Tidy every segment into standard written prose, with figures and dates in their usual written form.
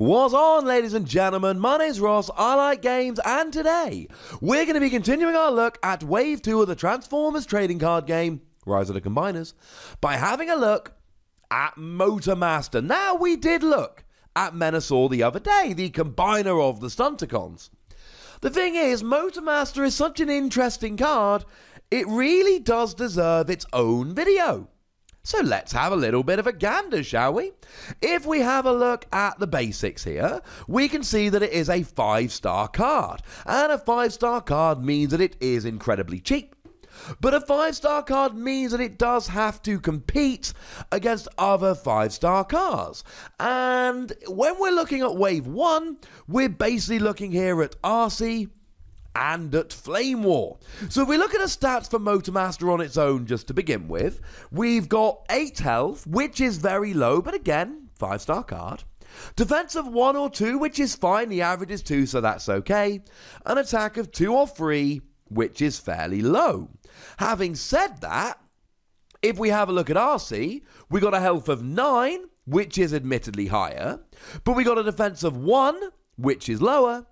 What's on, ladies and gentlemen? My name's Ross, I like games, and today we're going to be continuing our look at Wave 2 of the Transformers trading card game, Rise of the Combiners, by having a look at Motormaster. Now, we did look at Menasor the other day, the combiner of the Stunticons. The thing is, Motormaster is such an interesting card, it really does deserve its own video. So let's have a little bit of a gander, shall we? If we have a look at the basics here, we can see that it is a 5-star card. And a 5-star card means that it is incredibly cheap. But a 5-star card means that it does have to compete against other 5-star cards. And when we're looking at Wave 1, we're basically looking here at RC and at Flame War. So if we look at the stats for Motormaster on its own just to begin with, we've got 8 health, which is very low, but again, 5-star card. Defense of 1 or 2, which is fine, the average is 2, so that's okay. An attack of 2 or 3, which is fairly low. Having said that, if we have a look at RC, we got a health of 9, which is admittedly higher, but we got a defense of 1, which is lower,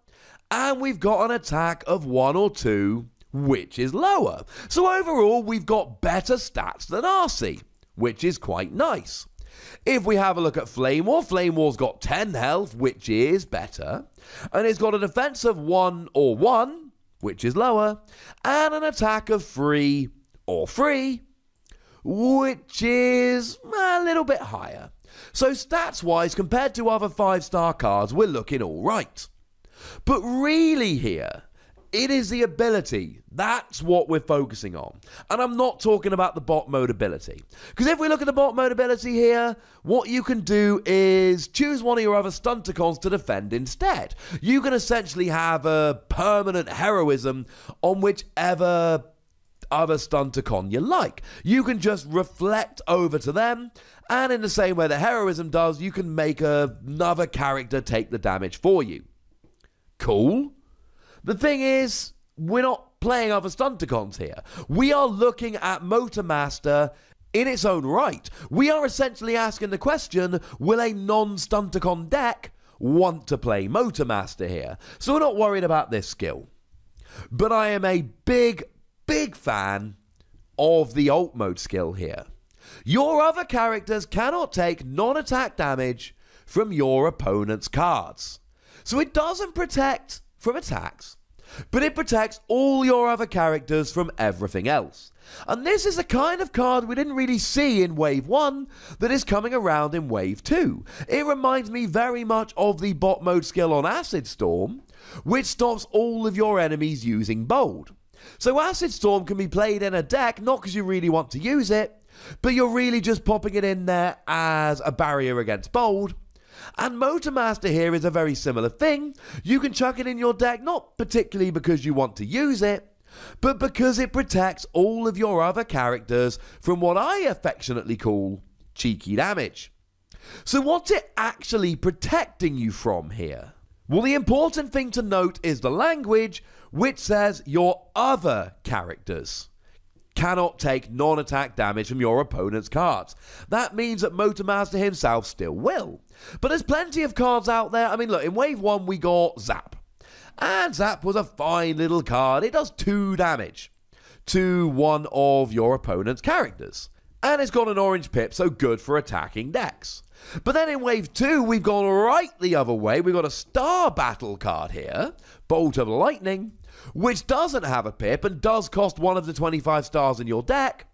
and we've got an attack of 1 or 2, which is lower. So overall, we've got better stats than RC, which is quite nice. If we have a look at Flame War, Flame War's got 10 health, which is better, and it's got a defense of 1 or 1, which is lower, and an attack of 3 or 3, which is a little bit higher. So stats-wise, compared to other 5-star cards, we're looking all right. But really here, it is the ability. That's what we're focusing on. And I'm not talking about the bot mode ability. Because if we look at the bot mode ability here, what you can do is choose one of your other Stunticons to defend instead. You can essentially have a permanent heroism on whichever other Stunticon you like. You can just reflect over to them, and in the same way that heroism does, you can make another character take the damage for you. Cool. The thing is, we're not playing other Stunticons here. We are looking at Motormaster in its own right. We are essentially asking the question, will a non-Stunticon deck want to play Motormaster here? So we're not worried about this skill. But I am a big fan of the alt mode skill here. Your other characters cannot take non-attack damage from your opponent's cards. So it doesn't protect from attacks, but it protects all your other characters from everything else. And this is the kind of card we didn't really see in Wave 1 that is coming around in Wave 2. It reminds me very much of the bot mode skill on Acid Storm, which stops all of your enemies using Bold. So Acid Storm can be played in a deck, not because you really want to use it, but you're really just popping it in there as a barrier against Bold. And Motormaster here is a very similar thing. You can chuck it in your deck, not particularly because you want to use it, but because it protects all of your other characters from what I affectionately call cheeky damage. So what's it actually protecting you from here? Well, the important thing to note is the language, which says your other characters cannot take non-attack damage from your opponent's cards. That means that Motormaster himself still will. But there's plenty of cards out there. I mean, look, in Wave 1 we got Zap. And Zap was a fine little card. It does 2 damage to one of your opponent's characters. And it's got an orange pip, so good for attacking decks. But then in Wave 2, we've gone right the other way. We've got a Star Battle card here, Bolt of Lightning, which doesn't have a pip and does cost one of the 25 stars in your deck,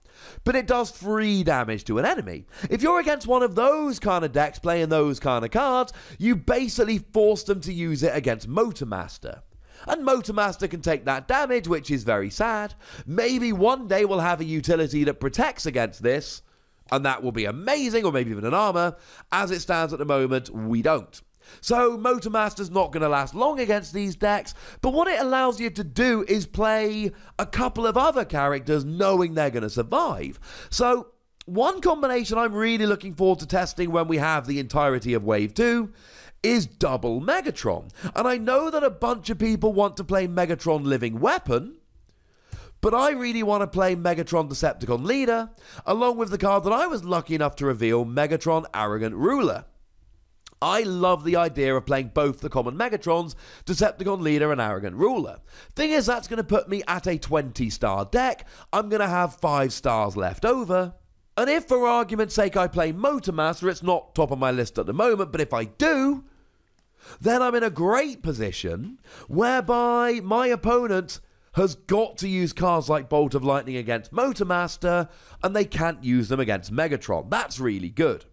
but it does 3 damage to an enemy. If you're against one of those kind of decks playing those kind of cards, you basically force them to use it against Motormaster. And Motormaster can take that damage, which is very sad. Maybe one day we'll have a utility that protects against this, and that will be amazing, or maybe even an armor. As it stands at the moment, we don't. So Motormaster's not going to last long against these decks, but what it allows you to do is play a couple of other characters knowing they're going to survive. So one combination I'm really looking forward to testing when we have the entirety of Wave 2 is double Megatron. And I know that a bunch of people want to play Megatron Living Weapon, but I really want to play Megatron Decepticon Leader, along with the card that I was lucky enough to reveal, Megatron Arrogant Ruler. I love the idea of playing both the common Megatrons, Decepticon Leader and Arrogant Ruler. Thing is, that's going to put me at a 20-star deck. I'm going to have 5 stars left over. And if, for argument's sake, I play Motormaster, it's not top of my list at the moment, but if I do, then I'm in a great position whereby my opponent has got to use cards like Bolt of Lightning against Motormaster, and they can't use them against Megatron. That's really good.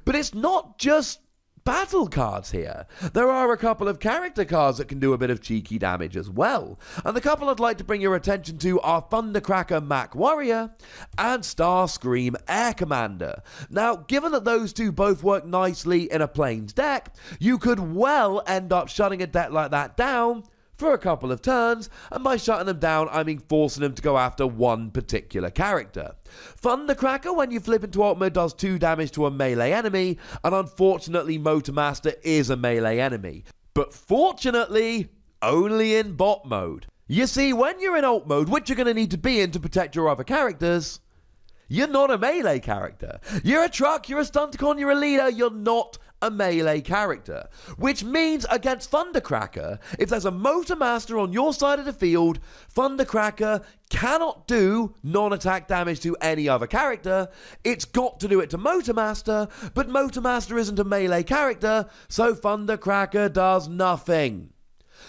But it's not just battle cards here. There are a couple of character cards that can do a bit of cheeky damage as well. And the couple I'd like to bring your attention to are Thundercracker Mac Warrior and Starscream Air Commander. Now, given that those two both work nicely in a Plains deck, you could well end up shutting a deck like that down for a couple of turns, and by shutting them down, I mean forcing them to go after one particular character. Thundercracker, when you flip into alt mode, does 2 damage to a melee enemy, and unfortunately Motormaster is a melee enemy. But fortunately, only in bot mode. You see, when you're in alt mode, which you're going to need to be in to protect your other characters, you're not a melee character. You're a truck, you're a Stunticon, you're a leader, you're not a melee character. Which means against Thundercracker, if there's a Motormaster on your side of the field, Thundercracker cannot do non-attack damage to any other character. It's got to do it to Motormaster, but Motormaster isn't a melee character, so Thundercracker does nothing.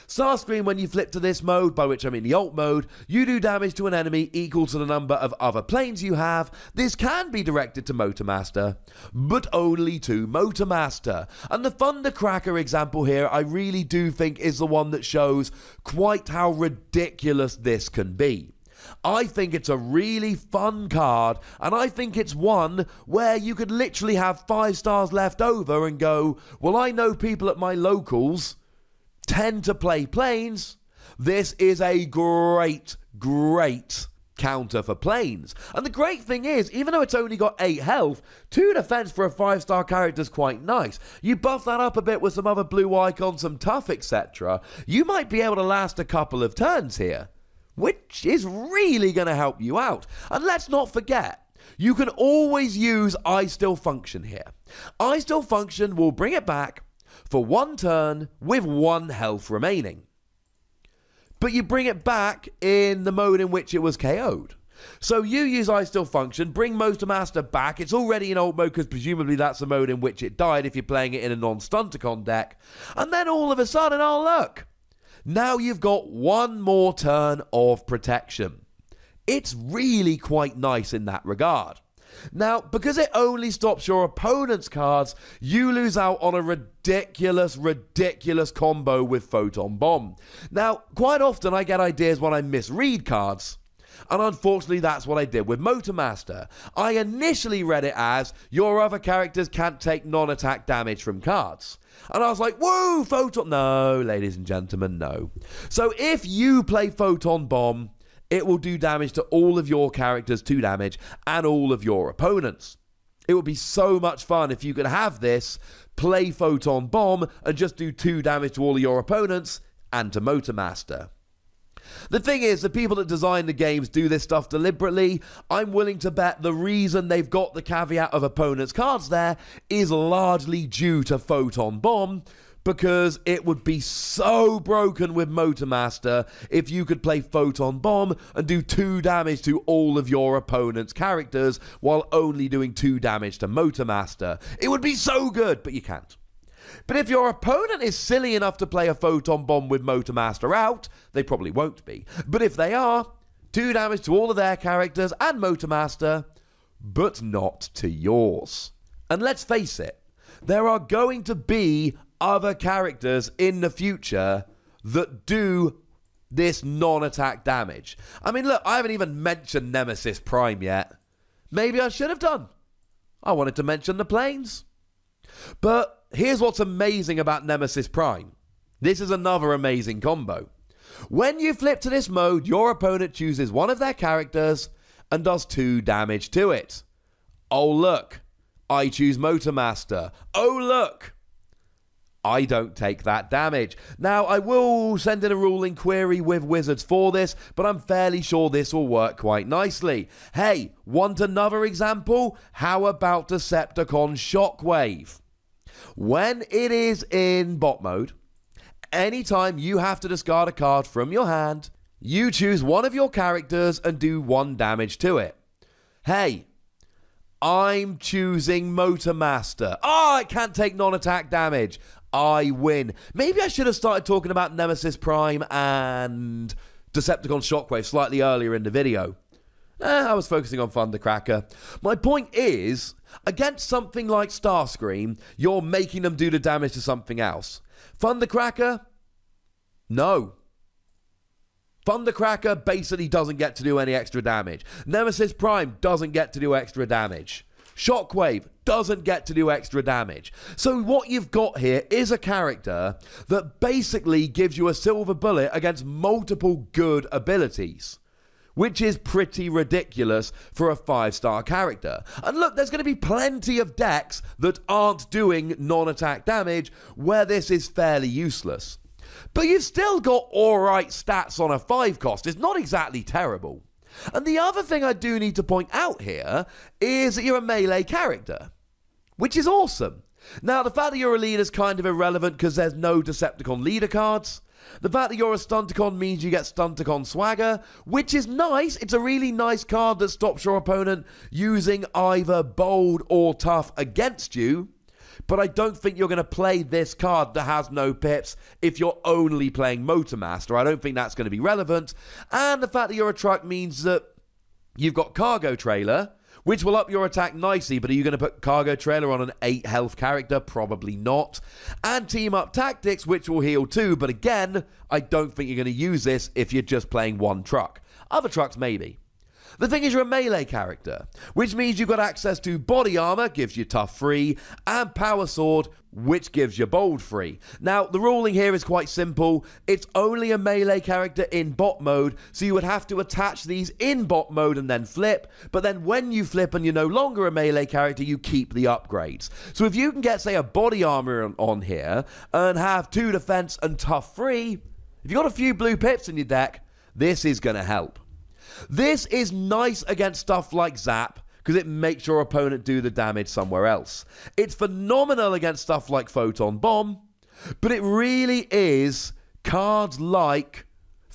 Starscream, when you flip to this mode, by which I mean the alt mode, you do damage to an enemy equal to the number of other planes you have. This can be directed to Motormaster, but only to Motormaster. And the Thundercracker example here, I really do think is the one that shows quite how ridiculous this can be. I think it's a really fun card, and I think it's one where you could literally have 5 stars left over and go, well, I know people at my locals tend to play Plains. This is a great counter for Plains. And the great thing is, even though it's only got 8 health, 2 defense for a 5-star character is quite nice. You buff that up a bit with some other blue icons, some tough, etc. You might be able to last a couple of turns here, which is really going to help you out. And let's not forget, you can always use I Still Function here. I Still Function will bring it back for 1 turn with 1 health remaining. But you bring it back in the mode in which it was KO'd. So you use I Still Function, bring Motormaster back. It's already in alt mode because presumably that's the mode in which it died if you're playing it in a non-Stunticon deck. And then all of a sudden, oh look, now you've got 1 more turn of protection. It's really quite nice in that regard. Now, because it only stops your opponent's cards, you lose out on a ridiculous combo with Photon Bomb. Now, quite often I get ideas when I misread cards, and unfortunately that's what I did with Motormaster. I initially read it as, your other characters can't take non-attack damage from cards. And I was like, whoa, Photon... No, ladies and gentlemen, no. So if you play Photon Bomb, it will do damage to all of your characters, 2 damage, and all of your opponents. It would be so much fun if you could have this, play Photon Bomb, and just do 2 damage to all of your opponents, and to Motormaster. The thing is, the people that design the games do this stuff deliberately. I'm willing to bet the reason they've got the caveat of opponents' cards there is largely due to Photon Bomb, because it would be so broken with Motormaster if you could play Photon Bomb and do 2 damage to all of your opponent's characters while only doing 2 damage to Motormaster. It would be so good, but you can't. But if your opponent is silly enough to play a Photon Bomb with Motormaster out, they probably won't be. But if they are, 2 damage to all of their characters and Motormaster, but not to yours. And let's face it, there are going to be other characters in the future that do this non-attack damage. I mean, look, I haven't even mentioned Nemesis Prime yet. Maybe I should have done. I wanted to mention the Plains. But here's what's amazing about Nemesis Prime. This is another amazing combo. When you flip to this mode, your opponent chooses one of their characters and does 2 damage to it. Oh, look. I choose Motormaster. Oh, look. I don't take that damage. Now, I will send in a ruling query with Wizards for this, but I'm fairly sure this will work quite nicely. Hey, want another example? How about Decepticon Shockwave? When it is in bot mode, anytime you have to discard a card from your hand, you choose one of your characters and do 1 damage to it. Hey, I'm choosing Motormaster. Oh, it can't take non-attack damage. I win. Maybe I should have started talking about Nemesis Prime and Decepticon Shockwave slightly earlier in the video. I was focusing on Thundercracker. My point is, against something like Starscream, you're making them do the damage to something else. Thundercracker? No. Thundercracker basically doesn't get to do any extra damage. Nemesis Prime doesn't get to do extra damage. Shockwave doesn't get to do extra damage. So what you've got here is a character that basically gives you a silver bullet against multiple good abilities, which is pretty ridiculous for a 5-star character. And look, there's going to be plenty of decks that aren't doing non-attack damage where this is fairly useless. But you've still got alright stats on a 5 cost. It's not exactly terrible. And the other thing I do need to point out here is that you're a melee character, which is awesome. Now, the fact that you're a leader is kind of irrelevant because there's no Decepticon leader cards. The fact that you're a Stunticon means you get Stunticon swagger, which is nice. It's a really nice card that stops your opponent using either bold or tough against you. But I don't think you're going to play this card that has no pips if you're only playing Motormaster. I don't think that's going to be relevant. And the fact that you're a truck means that you've got Cargo Trailer, which will up your attack nicely, but are you going to put Cargo Trailer on an 8 health character? Probably not. And Team Up Tactics, which will heal too, but again, I don't think you're going to use this if you're just playing one truck. Other trucks, maybe. The thing is, you're a melee character, which means you've got access to Body Armor, gives you Tough free, and Power Sword, which gives you Bold free. Now, the ruling here is quite simple. It's only a melee character in bot mode, so you would have to attach these in bot mode and then flip, but then when you flip and you're no longer a melee character, you keep the upgrades. So if you can get, say, a Body Armor on here and have 2 defense and Tough free, if you've got a few blue pips in your deck, this is going to help. This is nice against stuff like Zap, because it makes your opponent do the damage somewhere else. It's phenomenal against stuff like Photon Bomb, but it really is cards like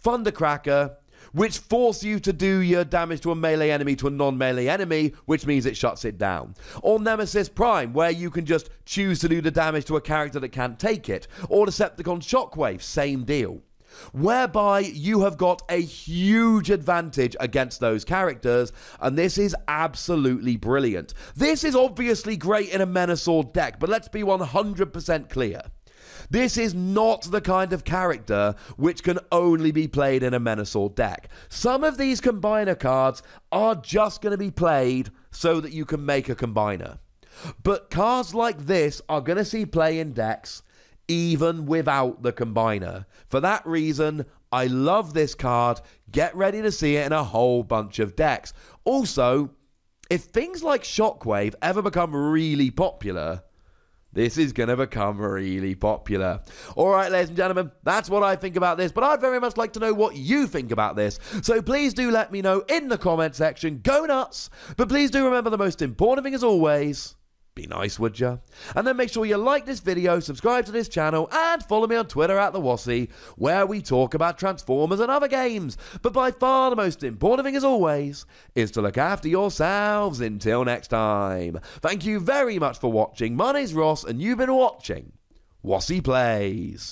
Thundercracker, which force you to do your damage to a melee enemy to a non-melee enemy, which means it shuts it down. Or Nemesis Prime, where you can just choose to do the damage to a character that can't take it. Or Decepticon Shockwave, same deal. Whereby you have got a huge advantage against those characters, and this is absolutely brilliant. This is obviously great in a Menasor deck, but let's be 100% clear. This is not the kind of character which can only be played in a Menasor deck. Some of these combiner cards are just going to be played so that you can make a combiner. But cards like this are going to see play in decks even without the combiner. For that reason, I love this card. Get ready to see it in a whole bunch of decks. Also, if things like Shockwave ever become really popular, this is going to become really popular. Alright, ladies and gentlemen, that's what I think about this, but I'd very much like to know what you think about this. So please do let me know in the comment section. Go nuts! But please do remember the most important thing as always: be nice, would ya? And then make sure you like this video, subscribe to this channel, and follow me on Twitter at the Wossy, where we talk about Transformers and other games. But by far the most important thing, as always, is to look after yourselves. Until next time. Thank you very much for watching. My name's Ross, and you've been watching Wossy Plays.